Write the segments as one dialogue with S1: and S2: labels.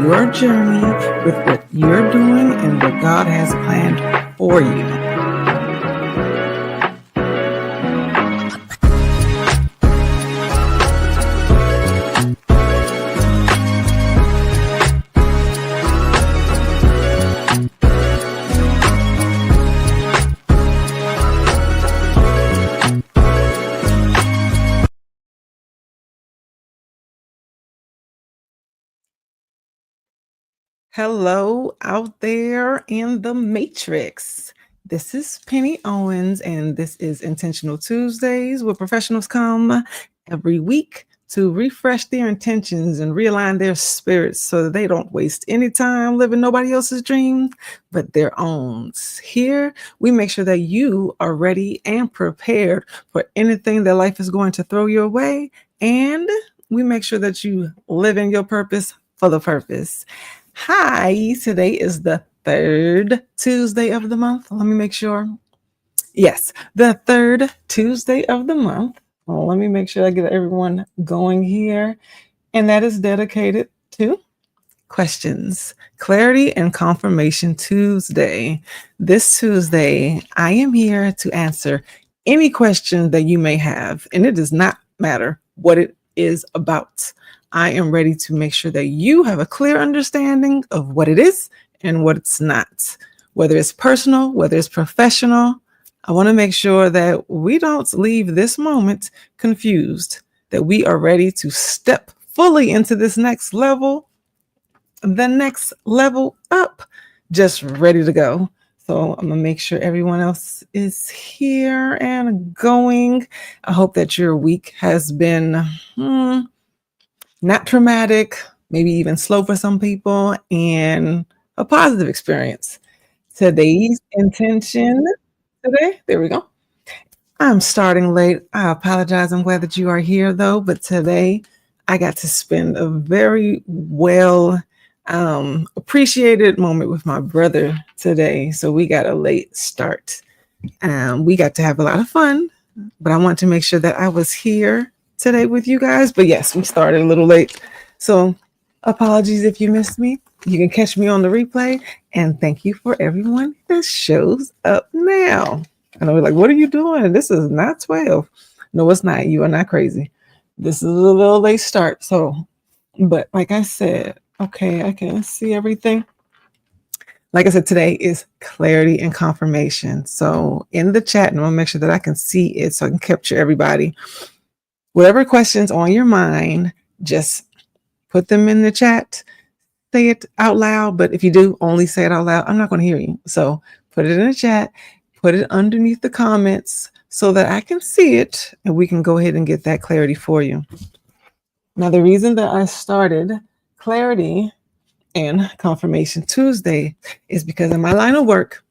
S1: your journey with what you're doing and what God has planned for you. Hello out there in the matrix. This is Penny Owens, and this is Intentional Tuesdays, where professionals come every week to refresh their intentions and realign their spirits so that they don't waste any time living nobody else's dream but their own. Here, we make sure that you are ready and prepared for anything that life is going to throw your way, and we make sure that you live in your purpose for the purpose. Hi, today is the third Tuesday of the month. Let me make sure. Yes, the third Tuesday of the month. Well, let me make sure I get everyone going here. And that is dedicated to questions, clarity, and confirmation Tuesday. This Tuesday, I am here to answer any question that you may have, and it does not matter what it is about. I am ready to make sure that you have a clear understanding of what it is and what it's not. Whether it's personal, whether it's professional, I want to make sure that we don't leave this moment confused, that we are ready to step fully into this next level, the next level up, just ready to go. So I'm going to make sure everyone else is here and going. I hope that your week has been not traumatic, maybe even slow for some people, and a positive experience. Today's intention there we go. I'm starting late. I apologize. I'm glad that you are here though, but today I got to spend a very well appreciated moment with my brother today. So we got a late start. We got to have a lot of fun, but I want to make sure that I was here today with you guys. But yes, we started a little late. So apologies if you missed me. You can catch me on the replay. And thank you for everyone that shows up now. And I was like, what are you doing? This is not 12. No, it's not. You are not crazy. This is a little late start. So, but like I said, okay, I can see everything. Like I said, today is clarity and confirmation. So in the chat, and I'll make sure that I can see it so I can capture everybody. Whatever questions on your mind, just put them in the chat. Say it out loud, but if you do, only say it out loud. I'm not going to hear you. So put it in the chat, put it underneath the comments so that I can see it and we can go ahead and get that clarity for you. Now, the reason that I started Clarity and Confirmation Tuesday is because in my line of work,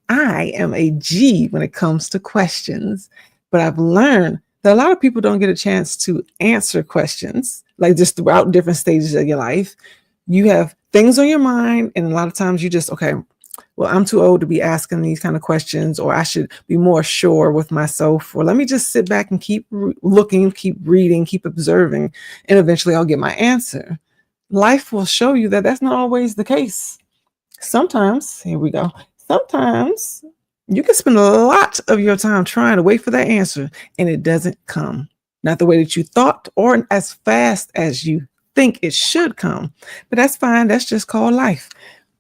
S1: I am a G when it comes to questions, but I've learned that a lot of people don't get a chance to answer questions, like just throughout different stages of your life. You have things on your mind, and a lot of times you just, okay, well, I'm too old to be asking these kind of questions, or I should be more sure with myself, or let me just sit back and keep looking, keep reading, keep observing, and eventually I'll get my answer. Life will show you that that's not always the case. Sometimes, here we go, sometimes you can spend a lot of your time trying to wait for that answer, and it doesn't come. Not the way that you thought or as fast as you think it should come. But that's fine. That's just called life.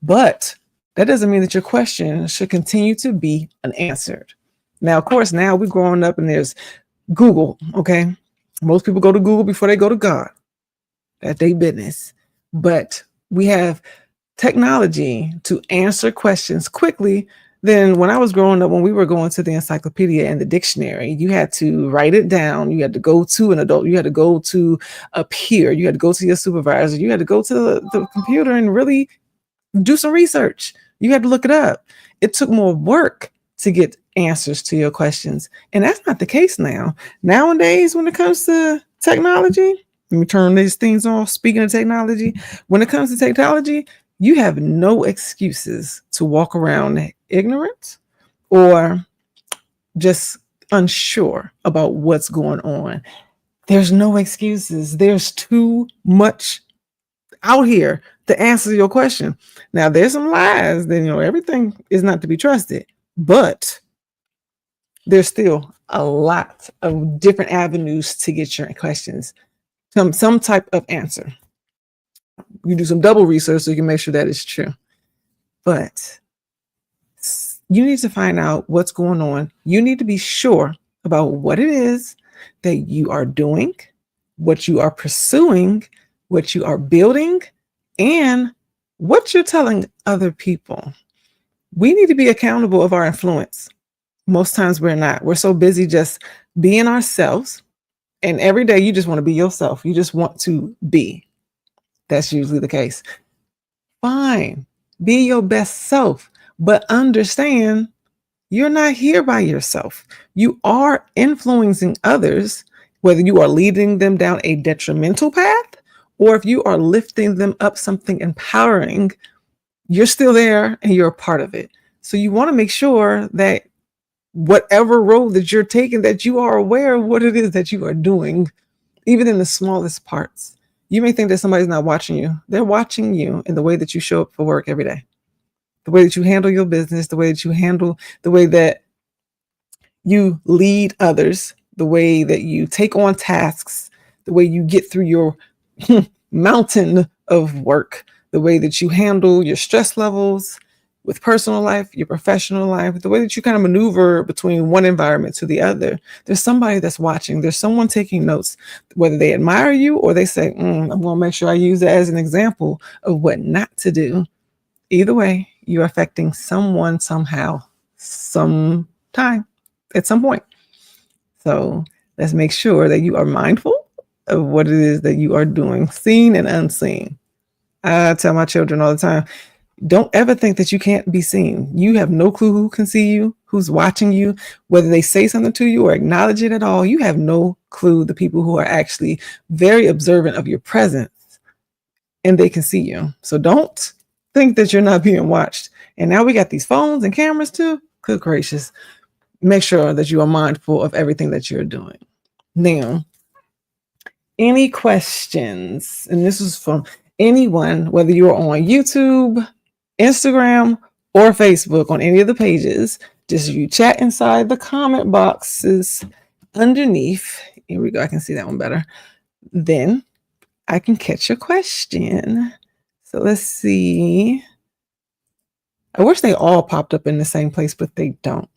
S1: But that doesn't mean that your question should continue to be unanswered. Now, of course, now we're growing up and there's Google, okay? Most people go to Google before they go to God. That's their business. But we have technology to answer questions quickly. Then when I was growing up, when we were going to the encyclopedia and the dictionary, you had to write it down. You had to go to an adult. You had to go to a peer. You had to go to your supervisor. You had to go to the computer and really do some research. You had to look it up. It took more work to get answers to your questions. And that's not the case now. Nowadays, when it comes to technology, let me turn these things off. Speaking of technology, when it comes to technology, you have no excuses to walk around ignorant or just unsure about what's going on. There's no excuses. There's too much out here to answer your question. Now, there's some lies, then everything is not to be trusted, but there's still a lot of different avenues to get your questions some type of answer. You do some double research so you can make sure that it's true. But you need to find out what's going on. You need to be sure about what it is that you are doing, what you are pursuing, what you are building, and what you're telling other people. We need to be accountable of our influence. Most times we're not. We're so busy just being ourselves. And every day you just want to be yourself. You just want to be. That's usually the case. Fine. Be your best self, but understand you're not here by yourself. You are influencing others, whether you are leading them down a detrimental path or if you are lifting them up something empowering, you're still there and you're a part of it. So you want to make sure that whatever road that you're taking, that you are aware of what it is that you are doing, even in the smallest parts. You may think that somebody's not watching you. They're watching you in the way that you show up for work every day, the way that you handle your business, the way that you handle, the way that you lead others, the way that you take on tasks, the way you get through your mountain of work, the way that you handle your stress levels with personal life, your professional life, the way that you kind of maneuver between one environment to the other. There's somebody that's watching. There's someone taking notes, whether they admire you or they say, I'm going to make sure I use that as an example of what not to do. Either way, you're affecting someone somehow, sometime, at some point. So let's make sure that you are mindful of what it is that you are doing, seen and unseen. I tell my children all the time, don't ever think that you can't be seen. You have no clue who can see you, who's watching you, whether they say something to you or acknowledge it at all. You have no clue the people who are actually very observant of your presence and they can see you. So don't think that you're not being watched. And now we got these phones and cameras too. Good gracious. Make sure that you are mindful of everything that you're doing. Now, any questions? And this is from anyone, whether you're on YouTube, Instagram, or Facebook, on any of the pages. Just you chat inside the comment boxes underneath. Here we go. I can see that one better. Then I can catch your question. So let's see. I wish they all popped up in the same place, but they don't.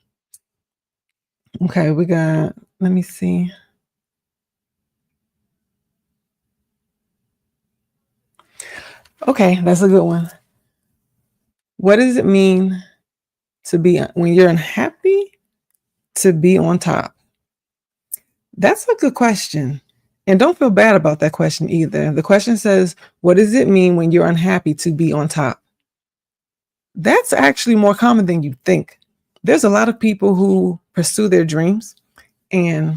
S1: Okay, we got, let me see. Okay, that's a good one. What does it mean to be, when you're unhappy, to be on top? That's a good question. And don't feel bad about that question either. The question says, what does it mean when you're unhappy to be on top? That's actually more common than you think. There's a lot of people who pursue their dreams and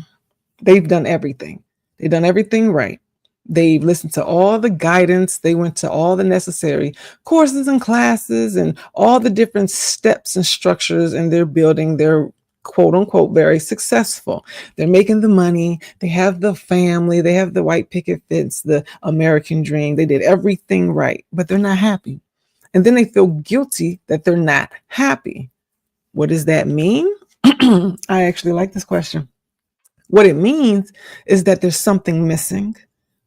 S1: they've done everything. They've done everything right. They've listened to all the guidance. They went to all the necessary courses and classes and all the different steps and structures, and they're building their quote unquote very successful. They're making the money. They have the family. They have the white picket fence, the American dream. They did everything right, but they're not happy. And then they feel guilty that they're not happy. What does that mean? I actually like this question. What it means is that there's something missing.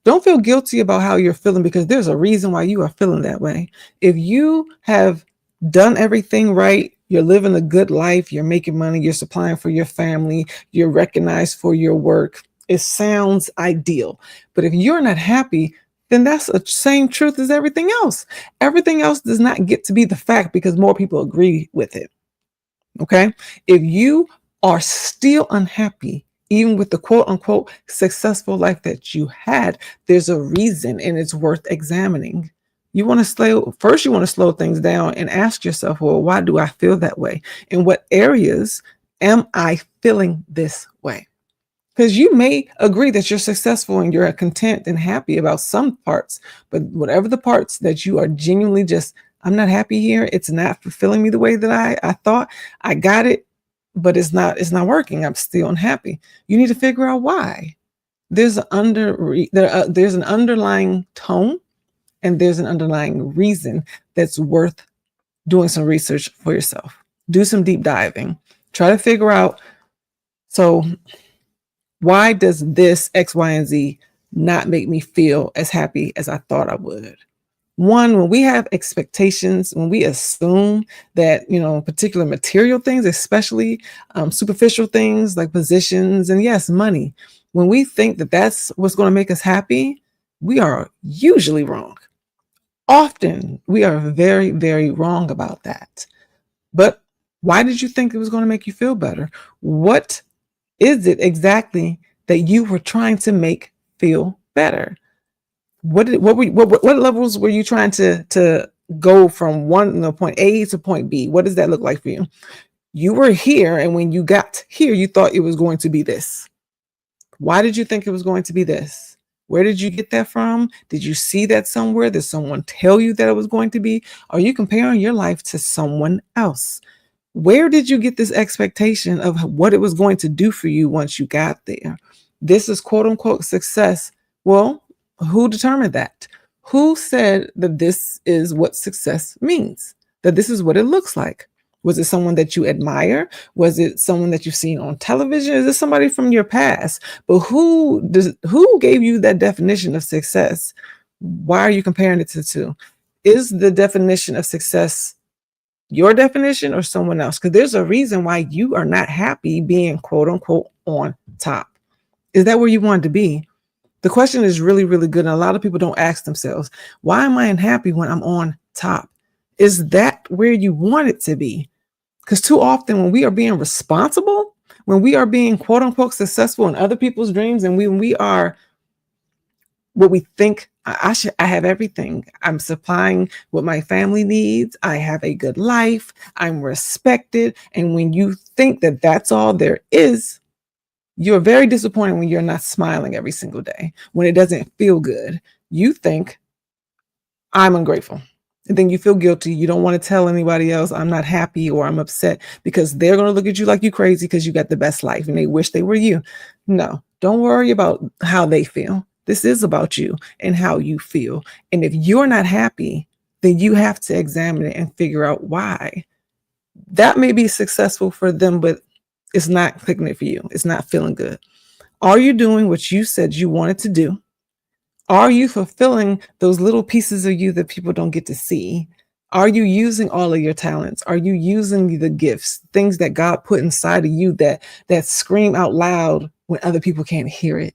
S1: Don't feel guilty about how you're feeling, because there's a reason why you are feeling that way. If you have done everything right, you're living a good life, you're making money, you're supplying for your family, you're recognized for your work, it sounds ideal. But if you're not happy, then that's the same truth as everything else. Everything else does not get to be the fact because more people agree with it. Okay? If you are still unhappy, even with the quote unquote successful life that you had, there's a reason, and it's worth examining. You want to slow things down and ask yourself, well, why do I feel that way? In what areas am I feeling this way? Because you may agree that you're successful and you're content and happy about some parts, but whatever the parts that you are genuinely just, I'm not happy here, it's not fulfilling me the way that I thought, I got it, but it's not working, I'm still unhappy. You need to figure out why. There's an underlying tone and there's an underlying reason that's worth doing some research for yourself. Do some deep diving. Try to figure out, so why does this X, Y, and Z not make me feel as happy as I thought I would? One, when we have expectations, when we assume that, particular material things, especially superficial things like positions and yes, money, when we think that that's what's going to make us happy, we are usually wrong. Often we are very, very wrong about that. But why did you think it was going to make you feel better? What is it exactly that you were trying to make feel better? What levels were you trying to go from point A to point B? What does that look like for you? You were here, and when you got here, you thought it was going to be this. Why did you think it was going to be this? Where did you get that from? Did you see that somewhere? Did someone tell you that it was going to be? Are you comparing your life to someone else? Where did you get this expectation of what it was going to do for you once you got there? This is quote unquote success. Well, who determined that? Who said that this is what success means? That this is what it looks like? Was it someone that you admire? Was it someone that you've seen on television? Is it somebody from your past? But who gave you that definition of success? Why are you comparing it to the two? Is the definition of success your definition or someone else? Because there's a reason why you are not happy being quote unquote on top. Is that where you wanted to be? The question is really, really good. And a lot of people don't ask themselves, why am I unhappy when I'm on top? Is that where you want it to be? Because too often when we are being responsible, when we are being quote unquote successful in other people's dreams, and when we are what we think, I have everything. I'm supplying what my family needs. I have a good life. I'm respected. And when you think that that's all there is, you're very disappointed when you're not smiling every single day, when it doesn't feel good. You think, I'm ungrateful. And then you feel guilty. You don't want to tell anybody else I'm not happy or I'm upset, because they're going to look at you like you crazy because you got the best life and they wish they were you. No, don't worry about how they feel. This is about you and how you feel. And if you're not happy, then you have to examine it and figure out why. That may be successful for them, but it's not clicking it for you. It's not feeling good. Are you doing what you said you wanted to do? Are you fulfilling those little pieces of you that people don't get to see? Are you using all of your talents? Are you using the gifts, things that God put inside of you that scream out loud when other people can't hear it?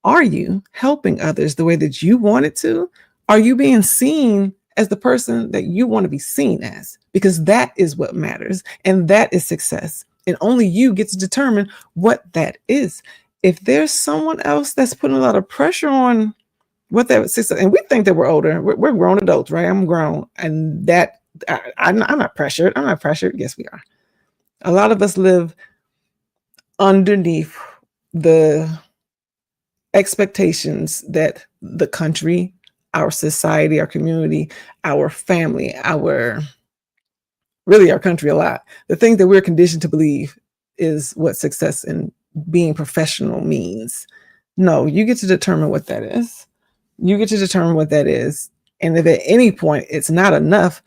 S1: Are you helping others the way that you wanted to? Are you being seen as the person that you want to be seen as? Because that is what matters, and that is success. And only you get to determine what that is. If there's someone else that's putting a lot of pressure on what that success, and we think that we're older, we're grown adults, right? I'm grown, and that I'm not pressured. I'm not pressured. Yes, we are. A lot of us live underneath the expectations that the country, our society, our community, our family, our country a lot. The things that we're conditioned to believe is what success and being professional means. No, you get to determine what that is. You get to determine what that is. And if at any point it's not enough,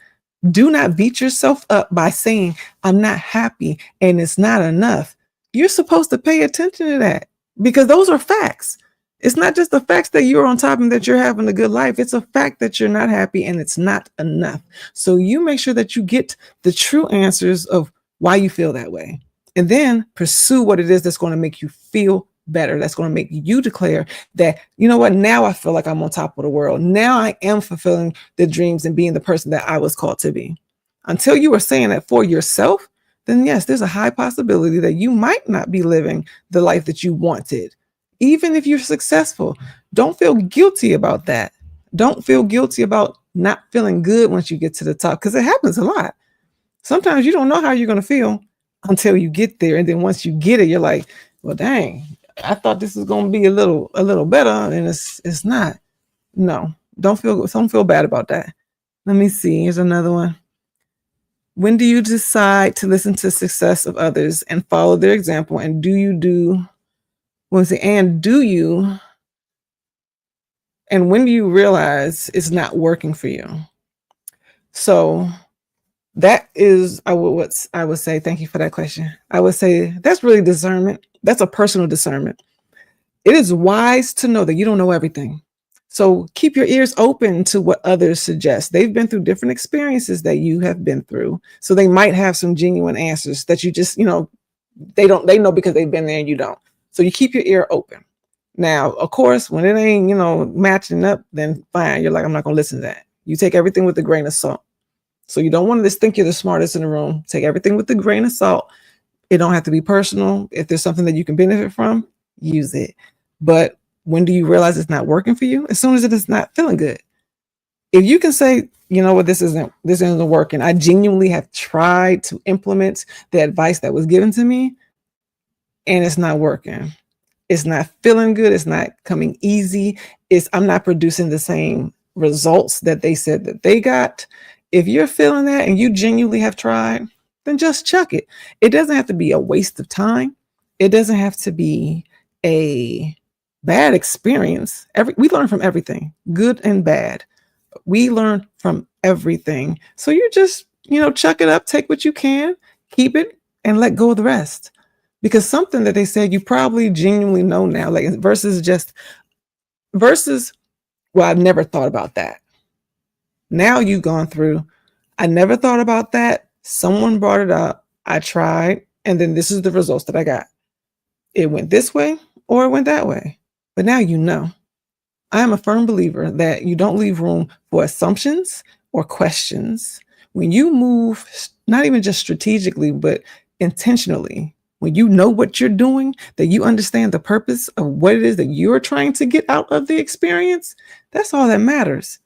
S1: do not beat yourself up by saying, I'm not happy and it's not enough. You're supposed to pay attention to that, because those are facts. It's not just the facts that you're on top and that you're having a good life. It's a fact that you're not happy and it's not enough. So you make sure that you get the true answers of why you feel that way, and then pursue what it is that's going to make you feel better. That's going to make you declare that, you know what, now I feel like I'm on top of the world. Now I am fulfilling the dreams and being the person that I was called to be. Until you are saying that for yourself, then yes, there's a high possibility that you might not be living the life that you wanted. Even if you're successful, don't feel guilty about that. Don't feel guilty about not feeling good once you get to the top, because it happens a lot. Sometimes you don't know how you're going to feel until you get there. And then once you get it, you're like, well, dang, I thought this was going to be a little better, and it's not. No, don't feel bad about that. Let me see. Here's another one. When do you decide to listen to the success of others and follow their example? And do you And when do you realize it's not working for you? So that is what I would say. Thank you for that question. I would say that's really discernment. That's a personal discernment. It is wise to know that you don't know everything. So keep your ears open to what others suggest. They've been through different experiences that you have been through. So they might have some genuine answers that you just, they know because they've been there and you don't. So you keep your ear open. Now, of course, when it ain't, matching up, then fine. You're like, I'm not going to listen to that. You take everything with a grain of salt. So you don't want to just think you're the smartest in the room. Take everything with a grain of salt. It don't have to be personal. If there's something that you can benefit from, use it. But when do you realize it's not working for you? As soon as it is not feeling good. If you can say, you know what, this isn't working. I genuinely have tried to implement the advice that was given to me, and it's not working. It's not feeling good. It's not coming easy. I'm not producing the same results that they said that they got. If you're feeling that and you genuinely have tried, then just chuck it. It doesn't have to be a waste of time. It doesn't have to be a bad experience. We learn from everything, good and bad. We learn from everything. So you just, chuck it up, take what you can, keep it, and let go of the rest. Because something that they said you probably genuinely know now, like versus, well, I've never thought about that. Now you've gone through, I never thought about that. Someone brought it up. I tried, and then this is the results that I got. It went this way or it went that way. But now you know. I am a firm believer that you don't leave room for assumptions or questions. When you move, not even just strategically, but intentionally, when you know what you're doing, that you understand the purpose of what it is that you're trying to get out of the experience, that's all that matters.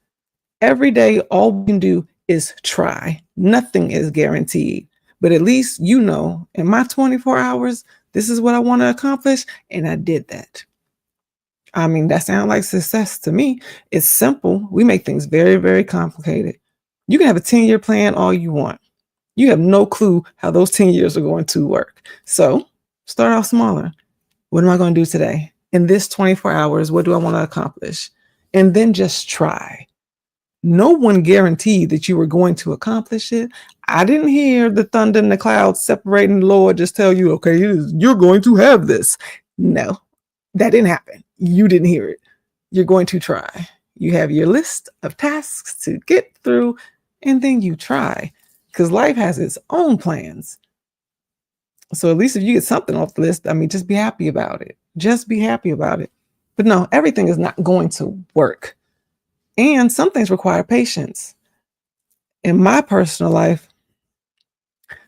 S1: Every day, all we can do is try. Nothing is guaranteed. But at least in my 24 hours, this is what I want to accomplish, and I did that. I mean, that sounds like success to me. It's simple. We make things very, very complicated. You can have a 10-year plan all you want. You have no clue how those 10 years are going to work. So start off smaller. What am I going to do today? In this 24 hours, what do I want to accomplish? And then just try. No one guaranteed that you were going to accomplish it. I didn't hear the thunder and the clouds separating the Lord just tell you, okay, you're going to have this. No, that didn't happen. You didn't hear it. You're going to try. You have your list of tasks to get through, and then you try. Because life has its own plans. So at least if you get something off the list, just be happy about it. Just be happy about it. But no, everything is not going to work. And some things require patience. In my personal life,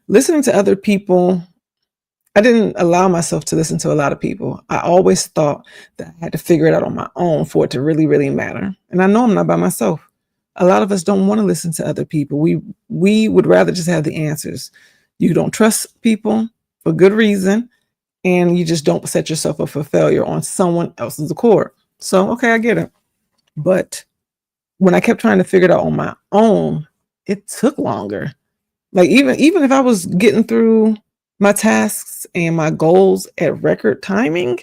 S1: listening to other people, I didn't allow myself to listen to a lot of people. I always thought that I had to figure it out on my own for it to really, really matter. And I know I'm not by myself. A lot of us don't want to listen to other people. We would rather just have the answers. You don't trust people for good reason, and you just don't set yourself up for failure on someone else's accord. So, okay, I get it. But when I kept trying to figure it out on my own, it took longer. Like even if I was getting through my tasks and my goals at record timing,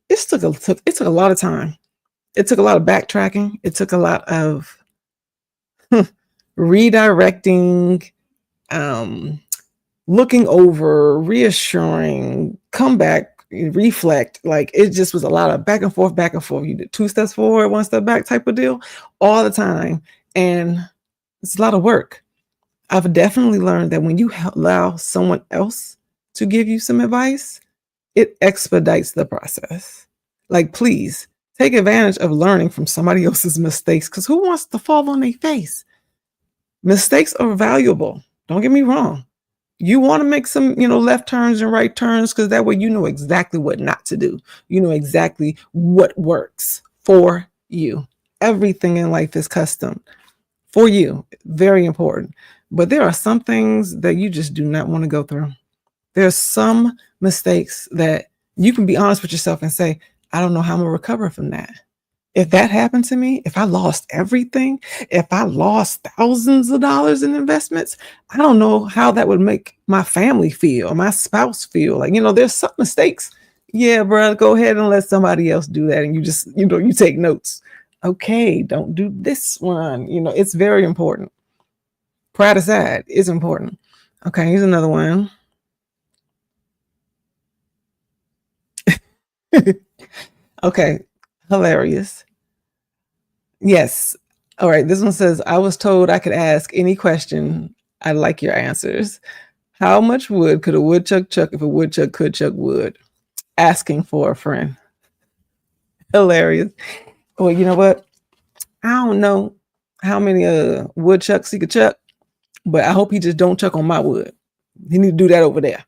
S1: it took a lot of time. It took a lot of backtracking. It took a lot of redirecting, looking over, reassuring, come back, reflect. Like it just was a lot of back and forth. You did 2 steps forward, 1 step back type of deal all the time. And it's a lot of work. I've definitely learned that when you allow someone else to give you some advice, it expedites the process. Like, please take advantage of learning from somebody else's mistakes, because who wants to fall on their face? Mistakes are valuable. Don't get me wrong. You want to make some, left turns and right turns, because that way you know exactly what not to do. You know exactly what works for you. Everything in life is custom for you. Very important. But there are some things that you just do not want to go through. There's some mistakes that you can be honest with yourself and say, I don't know how I'm going to recover from that. If that happened to me, if I lost everything, if I lost thousands of dollars in investments, I don't know how that would make my family feel, my spouse feel. Like, there's some mistakes. Yeah, bro, go ahead and let somebody else do that. And you just, you take notes. Okay, don't do this one. It's very important. Pride aside, it's important. Okay, here's another one. Okay, hilarious. Yes. All right, this one says, I was told I could ask any question. I like your answers. How much wood could a woodchuck chuck if a woodchuck could chuck wood? Asking for a friend. Hilarious. Well, you know what? I don't know how many woodchucks he could chuck, but I hope he just don't chuck on my wood. He need to do that over there.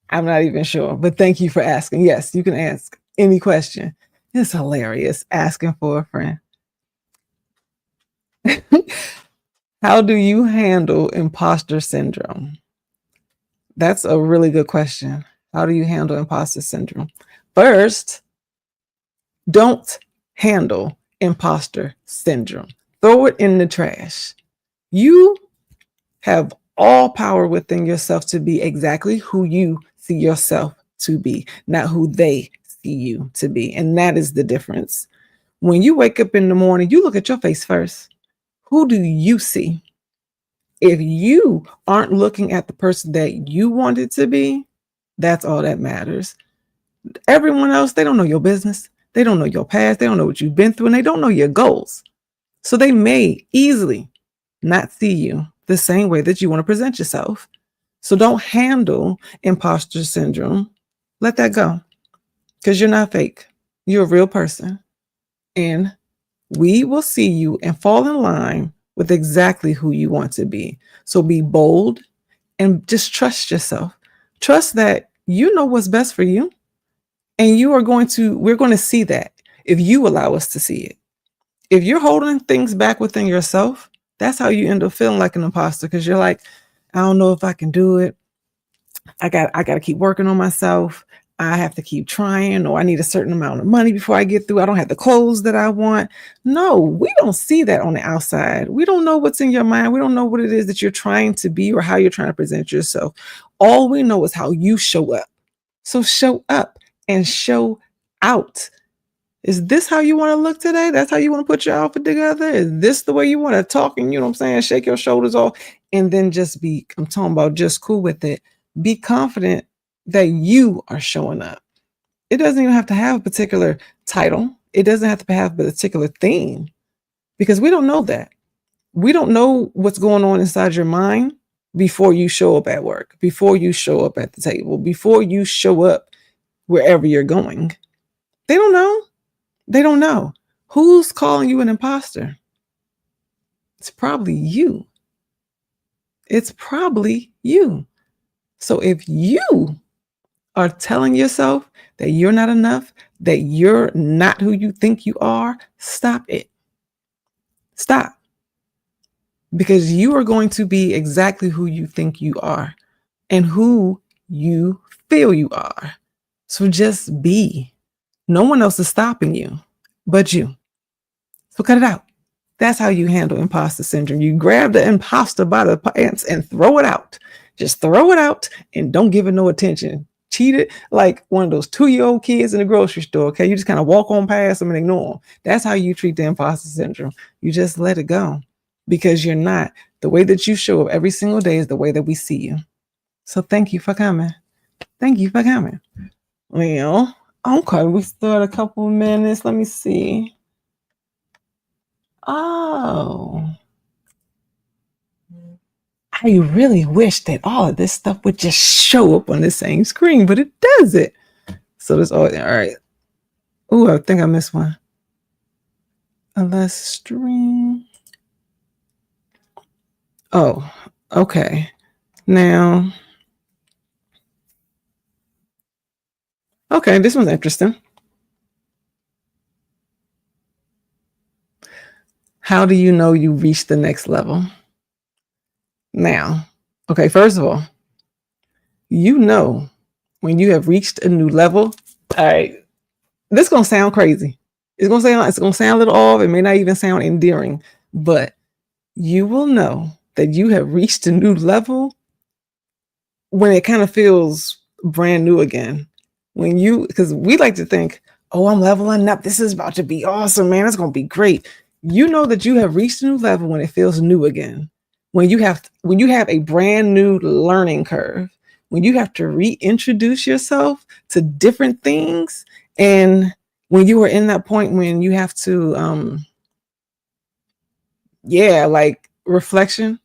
S1: I'm not even sure, but thank you for asking. Yes, you can ask any question. It's hilarious asking for a friend. How do you handle imposter syndrome? That's a really good question. How do you handle imposter syndrome? First, don't handle imposter syndrome. Throw it in the trash. You have all power within yourself to be exactly who you see yourself to be, not who they see you to be. And that is the difference. When you wake up in the morning, you look at your face first. Who do you see? If you aren't looking at the person that you wanted to be, that's all that matters. Everyone else, they don't know your business. They don't know your past. They don't know what you've been through, and they don't know your goals. So they may easily not see you the same way that you want to present yourself. So don't handle imposter syndrome. Let that go, because you're not fake. You're a real person. And we will see you and fall in line with exactly who you want to be. So be bold and just trust yourself. Trust that you know what's best for you. And we're going to see that if you allow us to see it. If you're holding things back within yourself, that's how you end up feeling like an imposter, because you're like, I don't know if I can do it. I got to keep working on myself. I have to keep trying, or I need a certain amount of money before I get through. I don't have the clothes that I want. No, we don't see that on the outside. We don't know what's in your mind. We don't know what it is that you're trying to be or how you're trying to present yourself. All we know is how you show up. So show up and show out. Is this how you want to look today? That's how you want to put your outfit together? Is this the way you want to talk? And you know what I'm saying? Shake your shoulders off and then just I'm talking about just cool with it. Be confident that you are showing up. It doesn't even have to have a particular title. It doesn't have to have a particular theme, because we don't know that. We don't know what's going on inside your mind before you show up at work, before you show up at the table, before you show up wherever you're going. They don't know. They don't know. Who's calling you an imposter? It's probably you. It's probably you. So if you are telling yourself that you're not enough, that you're not who you think you are, stop it. Stop. Because you are going to be exactly who you think you are and who you feel you are. So just be. No one else is stopping you but you. So cut it out. That's how you handle imposter syndrome. You grab the imposter by the pants and throw it out. Just throw it out and don't give it no attention. Cheat it like one of those 2-year-old kids in the grocery store. Okay, you just kind of walk on past them and ignore them. That's how you treat the imposter syndrome. You just let it go, because you're not. The way that you show up every single day is the way that we see you. So thank you for coming. Thank you for coming. Well, okay, we still had a couple of minutes. Let me see. Oh, I really wish that all of this stuff would just show up on the same screen, but it doesn't. So that's all right. Oh, I think I missed one. Let's stream. Oh, okay. Now, okay, this one's interesting. How do you know you reached the next level? Now, okay, first of all, you know when you have reached a new level. All right, this is gonna sound crazy. It's gonna sound a little off. It may not even sound endearing, but you will know that you have reached a new level when it kind of feels brand new again. Because we like to think, oh, I'm leveling up. This is about to be awesome, man. It's going to be great. You know that you have reached a new level when it feels new again. When you have a brand new learning curve, when you have to reintroduce yourself to different things, and when you are in that point when you have to like reflection,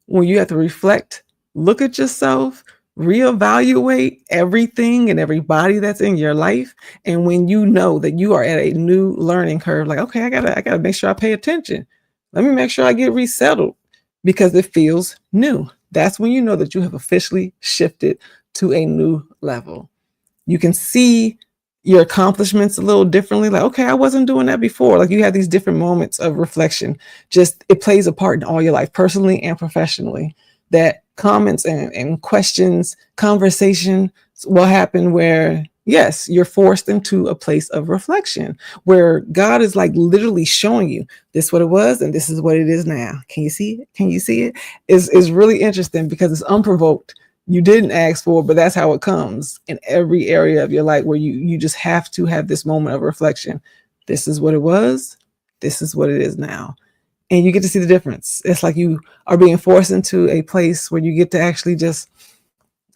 S1: when you have to reflect, look at yourself, reevaluate everything and everybody that's in your life. And when you know that you are at a new learning curve, like, okay, I gotta make sure I pay attention. Let me make sure I get resettled because it feels new. That's when you know that you have officially shifted to a new level. You can see your accomplishments a little differently. Like, okay, I wasn't doing that before. Like, you have these different moments of reflection. Just it plays a part in all your life, personally and professionally. That comments and questions, conversation will happen where, yes, you're forced into a place of reflection where God is like literally showing you this is what it was and this is what it is now. Can you see it? Can you see it? Is really interesting because it's unprovoked. You didn't ask for it, but that's how it comes in every area of your life where you just have to have this moment of reflection. This is what it was. This is what it is now. And you get to see the difference. It's like you are being forced into a place where you get to actually just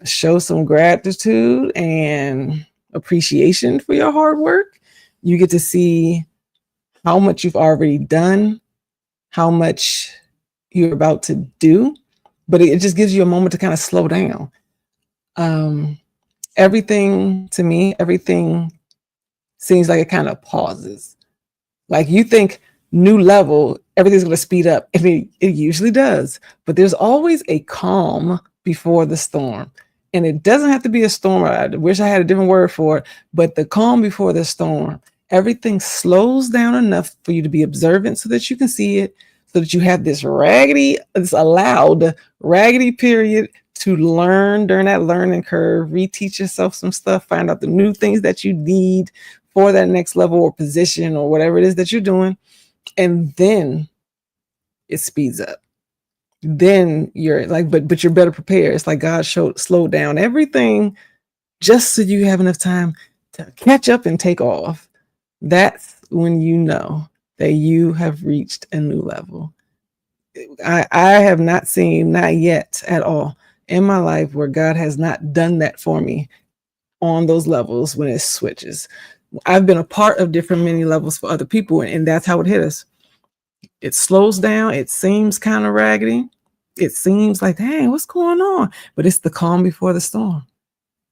S1: show some gratitude and appreciation for your hard work. You get to see how much you've already done, how much you're about to do, but it just gives you a moment to kind of slow down. Everything to me, everything seems like it kind of pauses. Like you think new level, everything's going to speed up. And it usually does. But there's always a calm before the storm. And it doesn't have to be a storm. I wish I had a different word for it. But the calm before the storm, everything slows down enough for you to be observant so that you can see it, so that you have this allowed raggedy period to learn during that learning curve, reteach yourself some stuff, find out the new things that you need for that next level or position or whatever it is that you're doing. And then it speeds up. Then you're like, but you're better prepared. It's like God slowed down everything just so you have enough time to catch up and take off. That's when you know that you have reached a new level. I have not seen, not yet at all, in my life where God has not done that for me on those levels when it switches. I've been a part of different mini levels for other people, and that's how it hit us. It slows down. It seems kind of raggedy. It seems like, dang, what's going on? But it's the calm before the storm.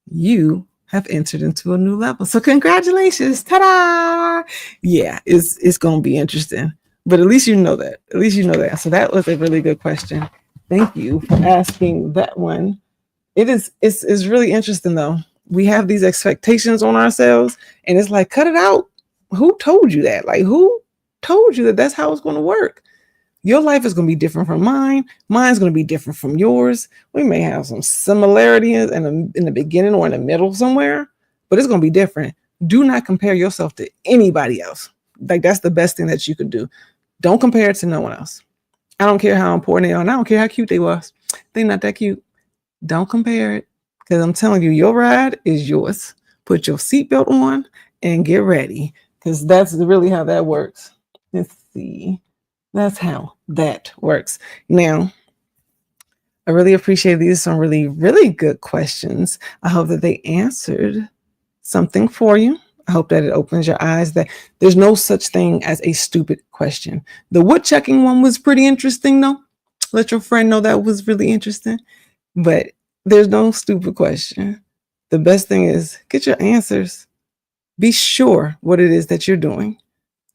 S1: You have entered into a new level. So congratulations. Ta-da! Yeah, it's going to be interesting. But at least you know that. At least you know that. So that was a really good question. Thank you for asking that one. It's really interesting though. We have these expectations on ourselves and it's like, cut it out. Who told you that? Like, who told you that that's how it's going to work? Your life is going to be different from mine. Mine's going to be different from yours. We may have some similarities in the beginning or in the middle somewhere, but it's going to be different. Do not compare yourself to anybody else. Like, that's the best thing that you could do. Don't compare it to no one else. I don't care how important they are. And I don't care how cute they was. They're not that cute. Don't compare it, because I'm telling you, your ride is yours. Put your seatbelt on and get ready, because that's really how that works. Let's see. That's how that works. Now, I really appreciate these. Some really, really good questions. I hope that they answered something for you. I hope that it opens your eyes that there's no such thing as a stupid question. The woodchucking one was pretty interesting, though. Let your friend know that was really interesting. But there's no stupid question. The best thing is get your answers. Be sure what it is that you're doing.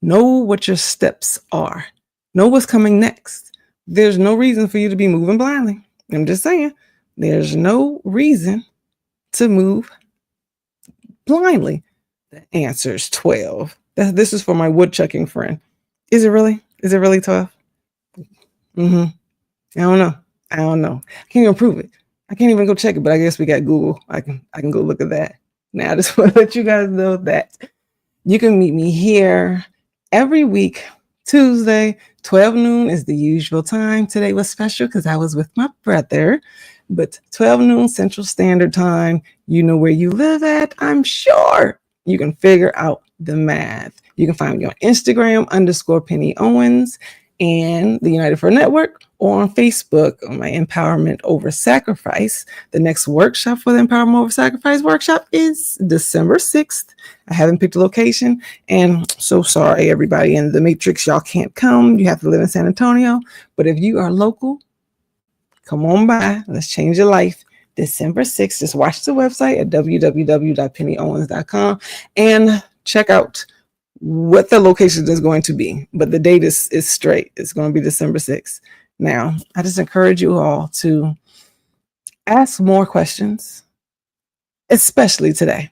S1: Know what your steps are. Know what's coming next. There's no reason for you to be moving blindly. I'm just saying, there's no reason to move blindly. The answer is 12. This is for my woodchucking friend. Is it really? Is it really 12? I don't know. I can't even prove it. I can't even go check it, but I guess we got Google. I can go look at that. Now I just want to let you guys know that you can meet me here every week. Tuesday, 12 noon is the usual time. Today was special because I was with my brother, but 12 noon Central Standard Time, you know where you live at. I'm sure you can figure out the math. You can find me on Instagram _Penny Owens and the United for Network, or on Facebook on my Empowerment Over Sacrifice. The next workshop for the Empowerment Over Sacrifice workshop is December 6th. I haven't picked a location, and so sorry, everybody in the Matrix, y'all can't come. You have to live in San Antonio. But if you are local, come on by. Let's change your life. December 6th. Just watch the website at www.pennyowens.com and check out what the location is going to be. But the date is straight. It's going to be December 6th. Now, I just encourage you all to ask more questions, especially today.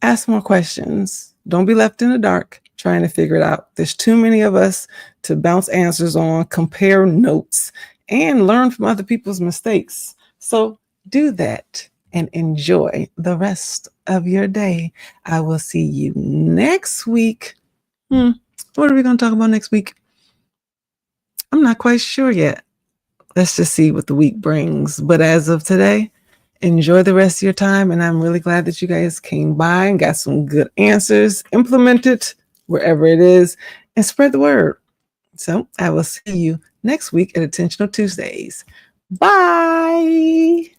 S1: Ask more questions. Don't be left in the dark trying to figure it out. There's too many of us to bounce answers on, compare notes, and learn from other people's mistakes. So do that and enjoy the rest of your day. I will see you next week. What are we going to talk about next week? I'm not quite sure yet. Let's just see what the week brings. But as of today, enjoy the rest of your time. And I'm really glad that you guys came by and got some good answers. Implement it wherever it is and spread the word. So I will see you next week at Intentional Tuesdays. Bye.